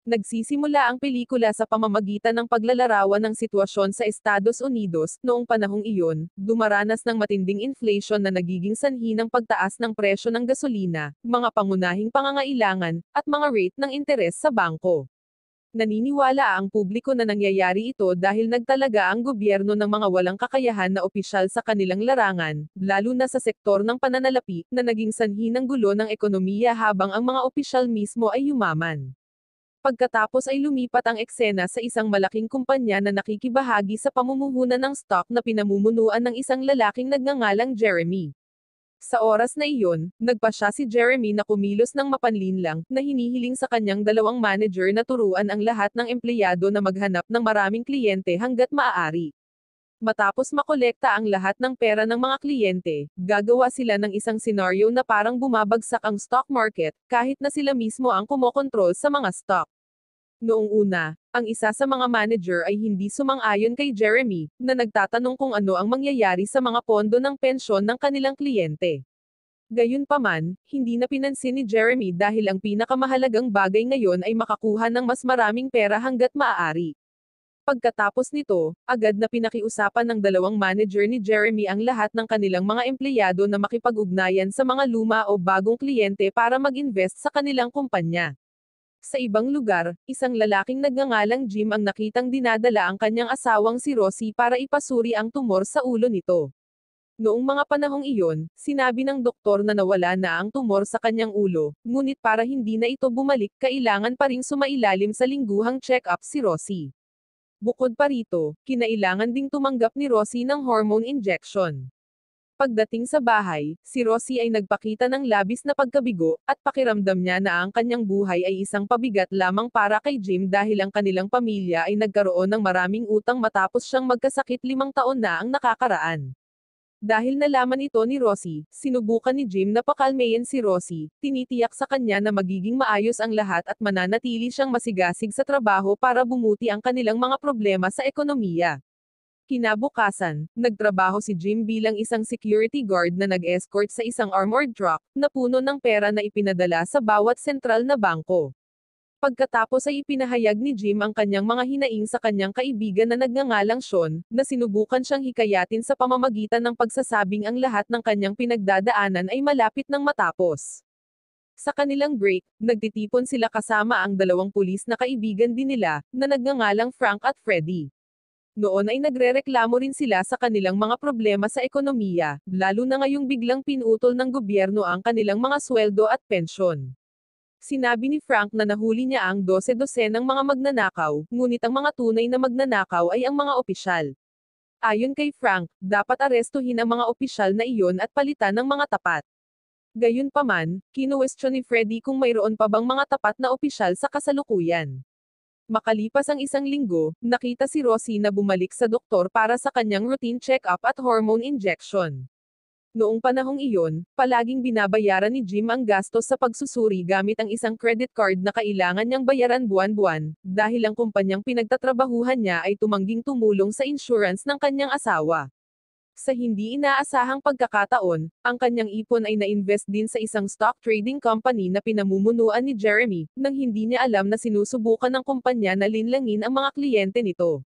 Nagsisimula ang pelikula sa pamamagitan ng paglalarawan ng sitwasyon sa Estados Unidos, noong panahong iyon, dumaranas ng matinding inflation na nagiging sanhi ng pagtaas ng presyo ng gasolina, mga pangunahing pangangailangan, at mga rate ng interes sa bangko. Naniniwala ang publiko na nangyayari ito dahil nagtalaga ang gobyerno ng mga walang kakayahan na opisyal sa kanilang larangan, lalo na sa sektor ng pananalapi, na naging sanhi ng gulo ng ekonomiya habang ang mga opisyal mismo ay yumaman. Pagkatapos ay lumipat ang eksena sa isang malaking kumpanya na nakikibahagi sa pamumuhunan ng stock na pinamumunuan ng isang lalaking nagngangalang Jeremy. Sa oras na iyon, nagpasya si Jeremy na kumilos ng mapanlinlang, na hinihiling sa kanyang dalawang manager na turuan ang lahat ng empleyado na maghanap ng maraming kliyente hanggat maaari. Matapos makolekta ang lahat ng pera ng mga kliyente, gagawa sila ng isang senaryo na parang bumabagsak ang stock market, kahit na sila mismo ang kumokontrol sa mga stock. Noong una, ang isa sa mga manager ay hindi sumang-ayon kay Jeremy, na nagtatanong kung ano ang mangyayari sa mga pondo ng pensyon ng kanilang kliyente. Gayunpaman, hindi na pinansin ni Jeremy dahil ang pinakamahalagang bagay ngayon ay makakuha ng mas maraming pera hanggat maaari. Pagkatapos nito, agad na pinakiusapan ng dalawang manager ni Jeremy ang lahat ng kanilang mga empleyado na makipag-ugnayan sa mga luma o bagong kliyente para mag-invest sa kanilang kumpanya. Sa ibang lugar, isang lalaking nagngangalang Jim ang nakitang dinadala ang kanyang asawang si Rosie para ipasuri ang tumor sa ulo nito. Noong mga panahong iyon, sinabi ng doktor na nawala na ang tumor sa kanyang ulo, ngunit para hindi na ito bumalik, kailangan pa ring sumailalim sa lingguhang check-up si Rosie. Bukod pa rito, kinailangan ding tumanggap ni Rosie ng hormone injection. Pagdating sa bahay, si Rosie ay nagpakita ng labis na pagkabigo, at pakiramdam niya na ang kanyang buhay ay isang pabigat lamang para kay Jim dahil ang kanilang pamilya ay nagkaroon ng maraming utang matapos siyang magkasakit 5 taon na ang nakakaraan. Dahil nalaman ito ni Rosie, sinubukan ni Jim na pakalmeyin si Rosie, tinitiyak sa kanya na magiging maayos ang lahat at mananatili siyang masigasig sa trabaho para bumuti ang kanilang mga problema sa ekonomiya. Kinabukasan, nagtrabaho si Jim bilang isang security guard na nag-escort sa isang armored truck, na puno ng pera na ipinadala sa bawat sentral na bangko. Pagkatapos ay ipinahayag ni Jim ang kanyang mga hinaing sa kanyang kaibigan na nagngangalang Sean, na sinubukan siyang hikayatin sa pamamagitan ng pagsasabing ang lahat ng kanyang pinagdadaanan ay malapit nang matapos. Sa kanilang break, nagtitipon sila kasama ang dalawang pulis na kaibigan din nila, na nagngangalang Frank at Freddie. Noon ay nagrereklamo rin sila sa kanilang mga problema sa ekonomiya, lalo na ngayong biglang pinutol ng gobyerno ang kanilang mga sweldo at pensyon. Sinabi ni Frank na nahuli niya ang 12 ng mga magnanakaw, ngunit ang mga tunay na magnanakaw ay ang mga opisyal. Ayon kay Frank, dapat arestuhin ang mga opisyal na iyon at palitan ng mga tapat. Gayunpaman, kinuwestiyon ni Freddie kung mayroon pa bang mga tapat na opisyal sa kasalukuyan. Makalipas ang isang linggo, nakita si Rosie na bumalik sa doktor para sa kanyang routine check-up at hormone injection. Noong panahong iyon, palaging binabayaran ni Jim ang gastos sa pagsusuri gamit ang isang credit card na kailangan niyang bayaran buwan-buwan, dahil ang kumpanyang pinagtatrabahuhan niya ay tumangging tumulong sa insurance ng kanyang asawa. Sa hindi inaasahang pagkakataon, ang kanyang ipon ay na-invest din sa isang stock trading company na pinamumunuan ni Jeremy, nang hindi niya alam na sinusubukan ng kumpanya na linlangin ang mga kliyente nito.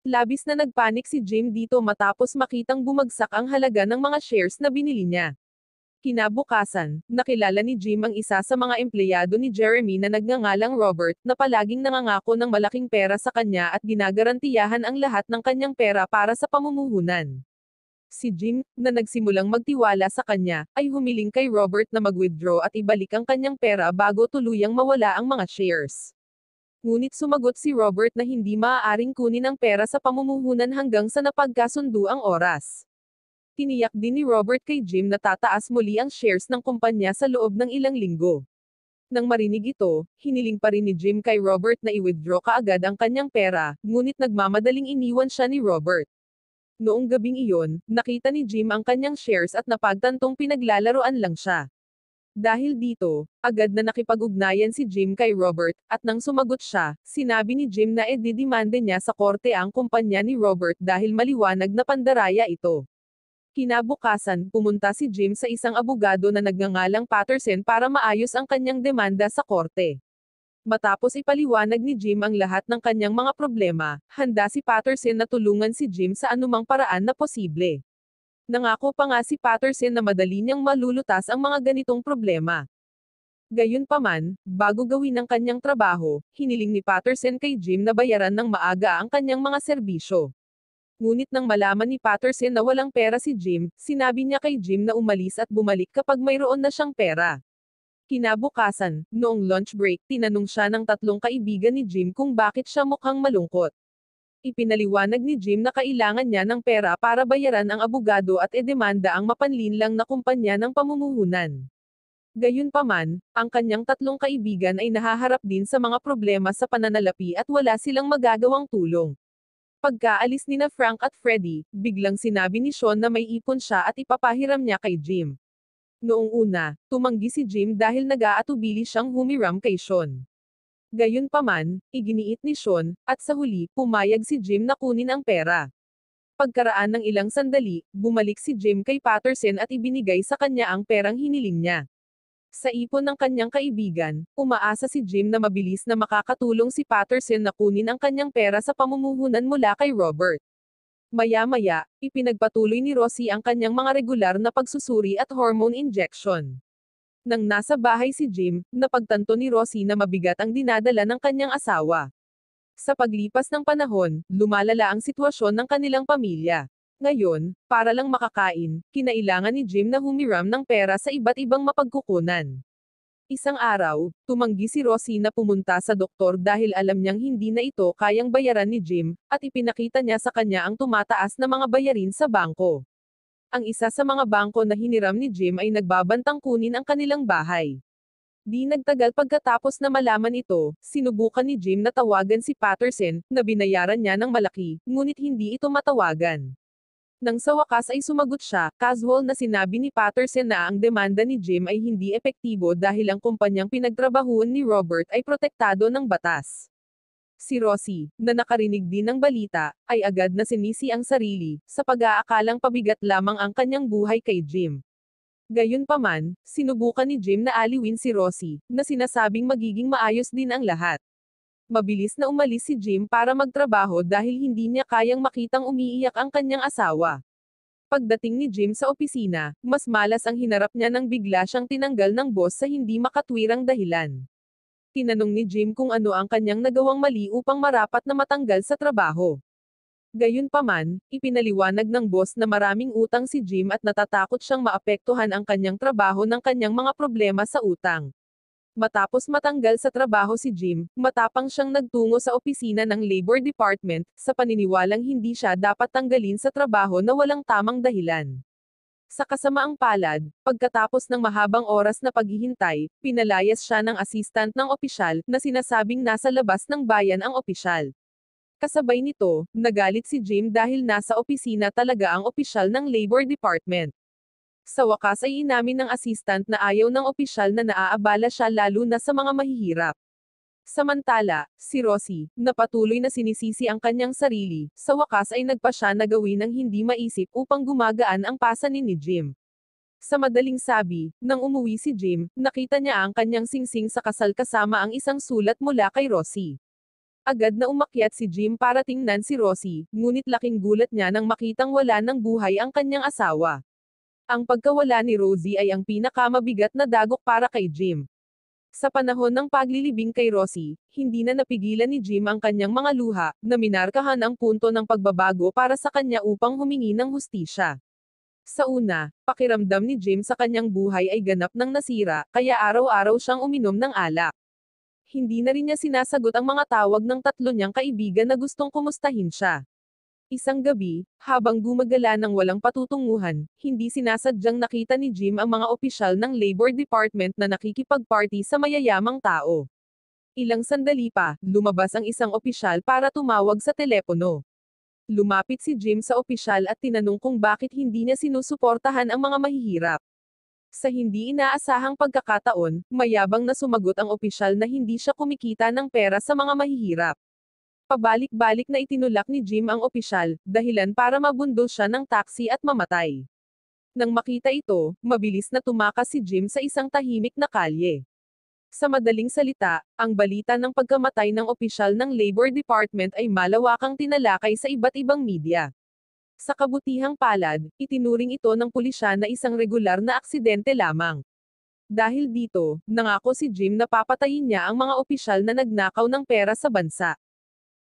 Labis na nagpanik si Jim dito matapos makitang bumagsak ang halaga ng mga shares na binili niya. Kinabukasan, nakilala ni Jim ang isa sa mga empleyado ni Jeremy na nagngangalang Robert, na palaging nangangako ng malaking pera sa kanya at ginagarantiyahan ang lahat ng kanyang pera para sa pamumuhunan. Si Jim, na nagsimulang magtiwala sa kanya, ay humiling kay Robert na mag-withdraw at ibalik ang kanyang pera bago tuluyang mawala ang mga shares. Ngunit sumagot si Robert na hindi maaaring kunin ang pera sa pamumuhunan hanggang sa napagkasundo ang oras. Tiniyak din ni Robert kay Jim na tataas muli ang shares ng kumpanya sa loob ng ilang linggo. Nang marinig ito, hiniling pa rin ni Jim kay Robert na i-withdraw kaagad ang kanyang pera, ngunit nagmamadaling iniwan siya ni Robert. Noong gabing iyon, nakita ni Jim ang kanyang shares at napagtantong pinaglalaroan lang siya. Dahil dito, agad na nakipag-ugnayan si Jim kay Robert, at nang sumagot siya, sinabi ni Jim na ididemande niya sa korte ang kumpanya ni Robert dahil maliwanag na pandaraya ito. Kinabukasan, pumunta si Jim sa isang abogado na nagngangalang Patterson para maayos ang kanyang demanda sa korte. Matapos ipaliwanag ni Jim ang lahat ng kanyang mga problema, handa si Patterson na tulungan si Jim sa anumang paraan na posible. Nangako pa nga si Patterson na madali niyang malulutas ang mga ganitong problema. Gayunpaman, bago gawin ang kanyang trabaho, hiniling ni Patterson kay Jim na bayaran ng maaga ang kanyang mga serbisyo. Ngunit nang malaman ni Patterson na walang pera si Jim, sinabi niya kay Jim na umalis at bumalik kapag mayroon na siyang pera. Kinabukasan, noong lunch break, tinanong siya ng tatlong kaibigan ni Jim kung bakit siya mukhang malungkot. Ipinaliwanag ni Jim na kailangan niya ng pera para bayaran ang abogado at edemanda ang mapanlinlang na kumpanya ng pamumuhunan. Gayunpaman, ang kanyang tatlong kaibigan ay nahaharap din sa mga problema sa pananalapi at wala silang magagawang tulong. Pagkaalis nina Frank at Freddie, biglang sinabi ni Sean na may ipon siya at ipapahiram niya kay Jim. Noong una, tumanggi si Jim dahil nag-aatubili siyang humiram kay Sean. Gayunpaman, iginiit ni Sean, at sa huli, pumayag si Jim na kunin ang pera. Pagkaraan ng ilang sandali, bumalik si Jim kay Patterson at ibinigay sa kanya ang perang hiniling niya. Sa ipon ng kanyang kaibigan, umaasa si Jim na mabilis na makakatulong si Patterson na kunin ang kanyang pera sa pamumuhunan mula kay Robert. Maya-maya, ipinagpatuloy ni Rosie ang kanyang mga regular na pagsusuri at hormone injection. Nang nasa bahay si Jim, napagtanto ni Rosie na mabigat ang dinadala ng kanyang asawa. Sa paglipas ng panahon, lumalala ang sitwasyon ng kanilang pamilya. Ngayon, para lang makakain, kinailangan ni Jim na humiram ng pera sa iba't ibang mapagkukunan. Isang araw, tumanggi si Rosie na pumunta sa doktor dahil alam niyang hindi na ito kayang bayaran ni Jim, at ipinakita niya sa kanya ang tumataas na mga bayarin sa bangko. Ang isa sa mga bangko na hiniram ni Jim ay nagbabantang kunin ang kanilang bahay. Di nagtagal pagkatapos na malaman ito, sinubukan ni Jim na tawagan si Patterson, na binayaran niya ng malaki, ngunit hindi ito matawagan. Nang sa wakas ay sumagot siya, casual na sinabi ni Patterson na ang demanda ni Jim ay hindi epektibo dahil ang kumpanyang pinagtrabahuan ni Robert ay protektado ng batas. Si Rosie, na nakarinig din ng balita, ay agad na sinisi ang sarili, sa pag-aakalang pabigat lamang ang kanyang buhay kay Jim. Gayunpaman, sinubukan ni Jim na aliwin si Rosie, na sinasabing magiging maayos din ang lahat. Mabilis na umalis si Jim para magtrabaho dahil hindi niya kayang makitang umiiyak ang kanyang asawa. Pagdating ni Jim sa opisina, mas malas ang hinarap niya nang bigla siyang tinanggal ng boss sa hindi makatwirang dahilan. Tinanong ni Jim kung ano ang kanyang nagawang mali upang marapat na matanggal sa trabaho. Gayunpaman, ipinaliwanag ng boss na maraming utang si Jim at natatakot siyang maapektuhan ang kanyang trabaho ng kanyang mga problema sa utang. Matapos matanggal sa trabaho si Jim, matapang siyang nagtungo sa opisina ng Labor Department, sa paniniwalang hindi siya dapat tanggalin sa trabaho na walang tamang dahilan. Sa kasamaang palad, pagkatapos ng mahabang oras na paghihintay, pinalayas siya ng assistant ng opisyal, na sinasabing nasa labas ng bayan ang opisyal. Kasabay nito, nagalit si Jim dahil nasa opisina talaga ang opisyal ng Labor Department. Sa wakas ay inamin ng assistant na ayaw ng opisyal na naaabala siya lalo na sa mga mahihirap. Samantala, si Rosie, na patuloy na sinisisi ang kanyang sarili, sa wakas ay nagpa siya na gawin ang hindi maisip upang gumagaan ang pasanin ni Jim. Sa madaling sabi, nang umuwi si Jim, nakita niya ang kanyang singsing sa kasal kasama ang isang sulat mula kay Rosie. Agad na umakyat si Jim para tingnan si Rosie, ngunit laking gulat niya nang makitang wala ng buhay ang kanyang asawa. Ang pagkawala ni Rosie ay ang pinakamabigat na dagok para kay Jim. Sa panahon ng paglilibing kay Rosie, hindi na napigilan ni Jim ang kanyang mga luha, na minarkahan ang punto ng pagbabago para sa kanya upang humingi ng hustisya. Sa una, pakiramdam ni Jim sa kanyang buhay ay ganap ng nasira, kaya araw-araw siyang uminom ng alak. Hindi na rin niya sinasagot ang mga tawag ng tatlo niyang kaibigan na gustong kumustahin siya. Isang gabi, habang gumagala ng walang patutunguhan, hindi sinasadyang nakita ni Jim ang mga opisyal ng Labor Department na nakikipag-party sa mayayamang tao. Ilang sandali pa, lumabas ang isang opisyal para tumawag sa telepono. Lumapit si Jim sa opisyal at tinanong kung bakit hindi niya sinusuportahan ang mga mahihirap. Sa hindi inaasahang pagkakataon, mayabang na sumagot ang opisyal na hindi siya kumikita ng pera sa mga mahihirap. Pabalik-balik na itinulak ni Jim ang opisyal, dahilan para mabundol siya ng taxi at mamatay. Nang makita ito, mabilis na tumakas si Jim sa isang tahimik na kalye. Sa madaling salita, ang balita ng pagkamatay ng opisyal ng Labor Department ay malawakang tinalakay sa iba't ibang media. Sa kabutihang palad, itinuring ito ng pulisya na isang regular na aksidente lamang. Dahil dito, nangako si Jim na papatayin niya ang mga opisyal na nagnakaw ng pera sa bansa.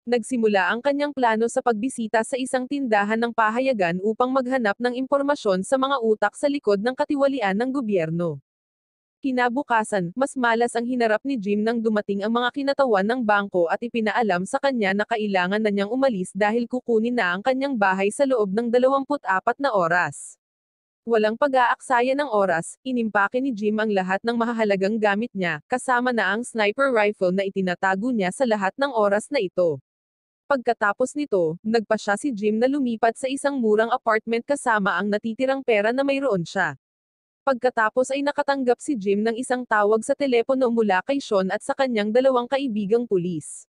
Nagsimula ang kanyang plano sa pagbisita sa isang tindahan ng pahayagan upang maghanap ng impormasyon sa mga utak sa likod ng katiwalian ng gobyerno. Kinabukasan, mas malas ang hinarap ni Jim nang dumating ang mga kinatawan ng bangko at ipinaalam sa kanya na kailangan na niyang umalis dahil kukunin na ang kanyang bahay sa loob ng 24 na oras. Walang pag-aaksaya ng oras, inimpake ni Jim ang lahat ng mahahalagang gamit niya, kasama na ang sniper rifle na itinatago niya sa lahat ng oras na ito. Pagkatapos nito, nagpa siya si Jim na lumipat sa isang murang apartment kasama ang natitirang pera na mayroon siya. Pagkatapos ay nakatanggap si Jim ng isang tawag sa telepono mula kay Sean at sa kanyang dalawang kaibigang pulis.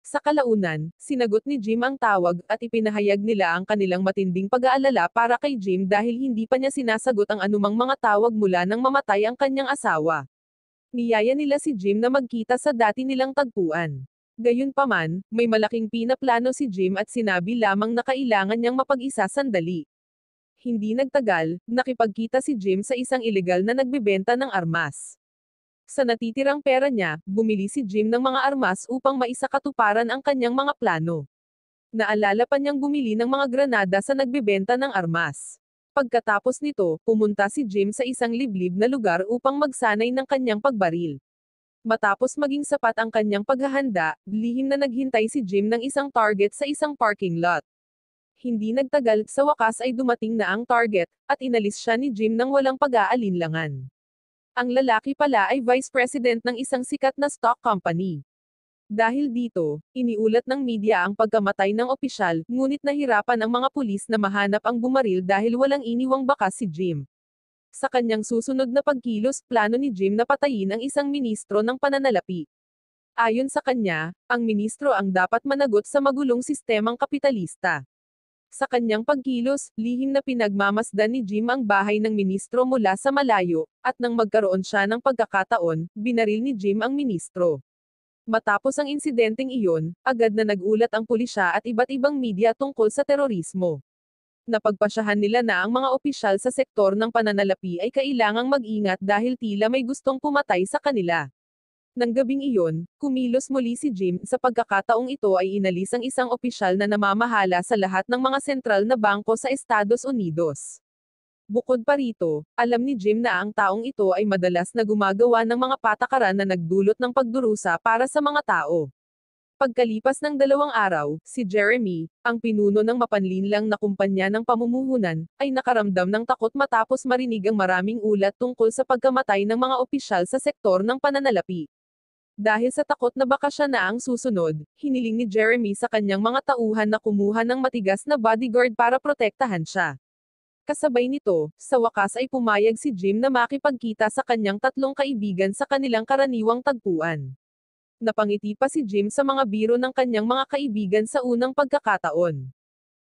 Sa kalaunan, sinagot ni Jim ang tawag at ipinahayag nila ang kanilang matinding pag-aalala para kay Jim dahil hindi pa niya sinasagot ang anumang mga tawag mula nang mamatay ang kanyang asawa. Niyaya nila si Jim na magkita sa dati nilang tagpuan. Gayunpaman, may malaking pinaplano si Jim at sinabi lamang na kailangan niyang mapag-isa sandali. Hindi nagtagal, nakipagkita si Jim sa isang ilegal na nagbebenta ng armas. Sa natitirang pera niya, bumili si Jim ng mga armas upang maisakatuparan ang kanyang mga plano. Naalala pa niyang bumili ng mga granada sa nagbebenta ng armas. Pagkatapos nito, pumunta si Jim sa isang liblib na lugar upang magsanay ng kanyang pagbaril. Matapos maging sapat ang kanyang paghahanda, lihim na naghintay si Jim ng isang target sa isang parking lot. Hindi nagtagal, sa wakas ay dumating na ang target, at inalis siya ni Jim nang walang pag-aalinlangan. Ang lalaki pala ay vice president ng isang sikat na stock company. Dahil dito, iniulat ng media ang pagkamatay ng opisyal, ngunit nahirapan ang mga pulis na mahanap ang bumaril dahil walang iniwang bakas si Jim. Sa kanyang susunod na pagkilos, plano ni Jim na patayin ang isang ministro ng pananalapi. Ayon sa kanya, ang ministro ang dapat managot sa magulong sistemang kapitalista. Sa kanyang pagkilos, lihim na pinagmamasdan ni Jim ang bahay ng ministro mula sa malayo, at nang magkaroon siya ng pagkakataon, binaril ni Jim ang ministro. Matapos ang insidenteng iyon, agad na nagulat ang pulisya at iba't ibang media tungkol sa terorismo. Napagpasyahan nila na ang mga opisyal sa sektor ng pananalapi ay kailangang mag-ingat dahil tila may gustong pumatay sa kanila. Nang gabing iyon, kumilos muli si Jim, sa pagkakataong ito ay inalis ang isang opisyal na namamahala sa lahat ng mga sentral na bangko sa Estados Unidos. Bukod pa rito, alam ni Jim na ang taong ito ay madalas na gumagawa ng mga patakaran na nagdulot ng pagdurusa para sa mga tao. Pagkalipas ng 2 araw, si Jeremy, ang pinuno ng mapanlinlang na kumpanya ng pamumuhunan, ay nakaramdam ng takot matapos marinig ang maraming ulat tungkol sa pagkamatay ng mga opisyal sa sektor ng pananalapi. Dahil sa takot na baka siya na ang susunod, hiniling ni Jeremy sa kanyang mga tauhan na kumuha ng matigas na bodyguard para protektahan siya. Kasabay nito, sa wakas ay pumayag si Jim na makipagkita sa kanyang 3 kaibigan sa kanilang karaniwang tagpuan. Napangiti pa si Jim sa mga biro ng kanyang mga kaibigan sa unang pagkakataon.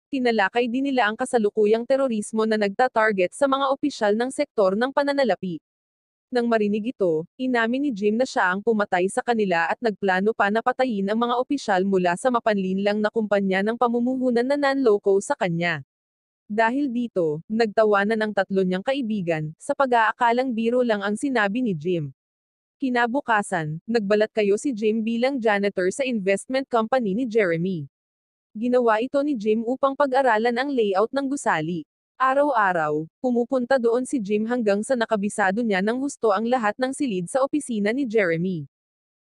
Tinalakay din nila ang kasalukuyang terorismo na nagta-target sa mga opisyal ng sektor ng pananalapi. Nang marinig ito, inamin ni Jim na siya ang pumatay sa kanila at nagplano pa na patayin ang mga opisyal mula sa mapanlinlang na kumpanya ng pamumuhunan na nanloko sa kanya. Dahil dito, nagtawanan ang 3 niyang kaibigan, sa pag-aakalang biro lang ang sinabi ni Jim. Kinabukasan, nagbalat kayo si Jim bilang janitor sa investment company ni Jeremy. Ginawa ito ni Jim upang pag-aralan ang layout ng gusali. Araw-araw, pumupunta doon si Jim hanggang sa nakabisado niya ng husto ang lahat ng silid sa opisina ni Jeremy.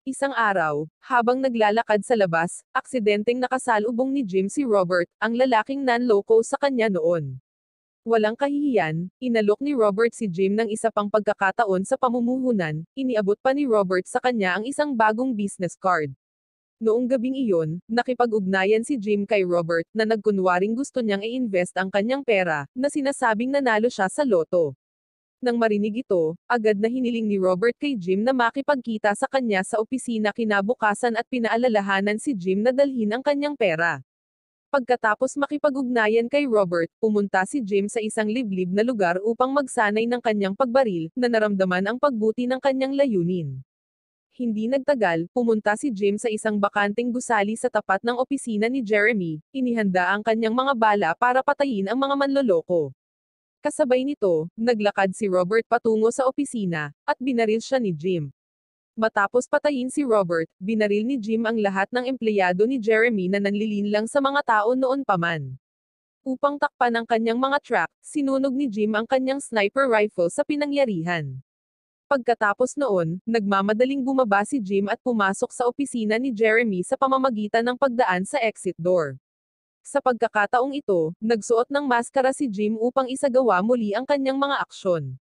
Isang araw, habang naglalakad sa labas, aksidenteng nakasalubong ni Jim si Robert, ang lalaking nanloko sa kanya noon. Walang kahihiyan, inalok ni Robert si Jim ng isa pang pagkakataon sa pamumuhunan, iniabot pa ni Robert sa kanya ang isang bagong business card. Noong gabing iyon, nakipag-ugnayan si Jim kay Robert, na nagkunwaring gusto niyang i-invest ang kanyang pera, na sinasabing nanalo siya sa loto. Nang marinig ito, agad na hiniling ni Robert kay Jim na makipagkita sa kanya sa opisina kinabukasan at pinaalalahanan si Jim na dalhin ang kanyang pera. Pagkatapos makipag-ugnayan kay Robert, pumunta si Jim sa isang liblib na lugar upang magsanay ng kanyang pagbaril, na naramdaman ang pagbuti ng kanyang layunin. hindi nagtagal, pumunta si Jim sa isang bakanteng gusali sa tapat ng opisina ni Jeremy, inihanda ang kanyang mga bala para patayin ang mga manloloko. Kasabay nito, naglakad si Robert patungo sa opisina, at binaril siya ni Jim. Matapos patayin si Robert, binaril ni Jim ang lahat ng empleyado ni Jeremy na nanlilinlang sa mga tao noon pa man. Upang takpan ang kanyang mga trap, sinunog ni Jim ang kanyang sniper rifle sa pinangyarihan. Pagkatapos noon, nagmamadaling bumaba si Jim at pumasok sa opisina ni Jeremy sa pamamagitan ng pagdaan sa exit door. Sa pagkakataong ito, nagsuot ng maskara si Jim upang isagawa muli ang kanyang mga aksyon.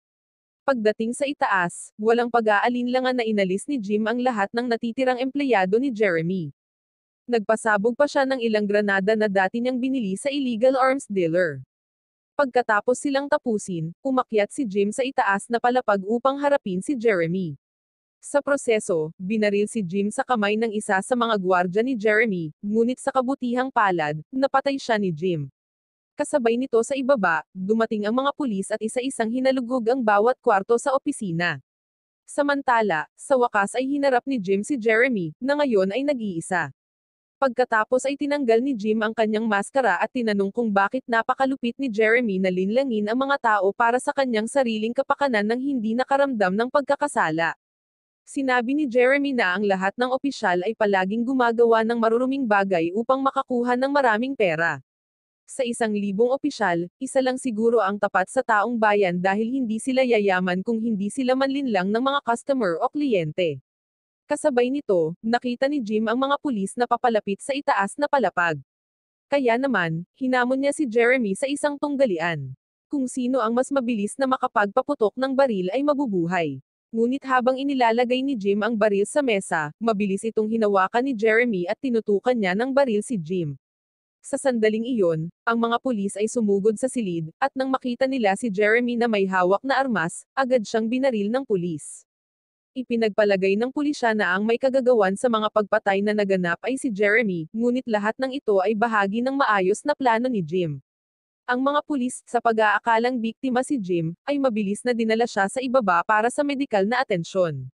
Pagdating sa itaas, walang pag-aalinlangan na inalis ni Jim ang lahat ng natitirang empleyado ni Jeremy. Nagpasabog pa siya ng ilang granada na dati niyang binili sa illegal arms dealer. Pagkatapos silang tapusin, umakyat si Jim sa itaas na palapag upang harapin si Jeremy. Sa proseso, binaril si Jim sa kamay ng isa sa mga gwardya ni Jeremy, ngunit sa kabutihang palad, napatay siya ni Jim. Kasabay nito sa ibaba, dumating ang mga pulis at isa-isang hinalugog ang bawat kwarto sa opisina. Samantala, sa wakas ay hinarap ni Jim si Jeremy, na ngayon ay nag-iisa. Pagkatapos ay tinanggal ni Jim ang kanyang maskara at tinanong kung bakit napakalupit ni Jeremy na linlangin ang mga tao para sa kanyang sariling kapakanan nang hindi nakaramdam ng pagkakasala. Sinabi ni Jeremy na ang lahat ng opisyal ay palaging gumagawa ng maruruming bagay upang makakuha ng maraming pera. Sa 1,000 opisyal, isa lang siguro ang tapat sa taong bayan dahil hindi sila yayaman kung hindi sila manlinlang ng mga customer o kliyente. Kasabay nito, nakita ni Jim ang mga pulis na papalapit sa itaas na palapag. Kaya naman, hinamon niya si Jeremy sa isang tunggalian. Kung sino ang mas mabilis na makapagpaputok ng baril ay mabubuhay. Ngunit habang inilalagay ni Jim ang baril sa mesa, mabilis itong hinawakan ni Jeremy at tinutukan niya ng baril si Jim. Sa sandaling iyon, ang mga pulis ay sumugod sa silid, at nang makita nila si Jeremy na may hawak na armas, agad siyang binaril ng pulis. Ipinagpalagay ng pulisya na ang may kagagawan sa mga pagpatay na naganap ay si Jeremy, ngunit lahat ng ito ay bahagi ng maayos na plano ni Jim. Ang mga pulis, sa pag-aakalang biktima si Jim, ay mabilis na dinala siya sa ibaba para sa medikal na atensyon.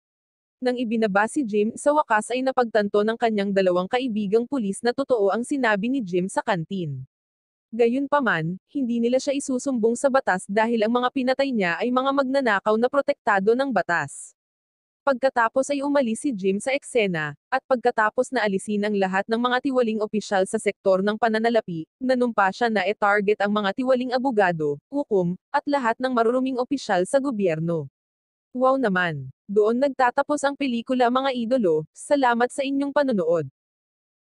Nang ibinaba si Jim, sa wakas ay napagtanto ng kanyang dalawang kaibigang pulis na totoo ang sinabi ni Jim sa kantin. Gayunpaman, hindi nila siya isusumbong sa batas dahil ang mga pinatay niya ay mga magnanakaw na protektado ng batas. Pagkatapos ay umalis si Jim sa eksena, at pagkatapos na alisin ang lahat ng mga tiwaling opisyal sa sektor ng pananalapi, nanumpa siya na e-target ang mga tiwaling abogado, hukom, at lahat ng maruruming opisyal sa gobyerno. Wow naman! Doon nagtatapos ang pelikula mga idolo, salamat sa inyong panonood.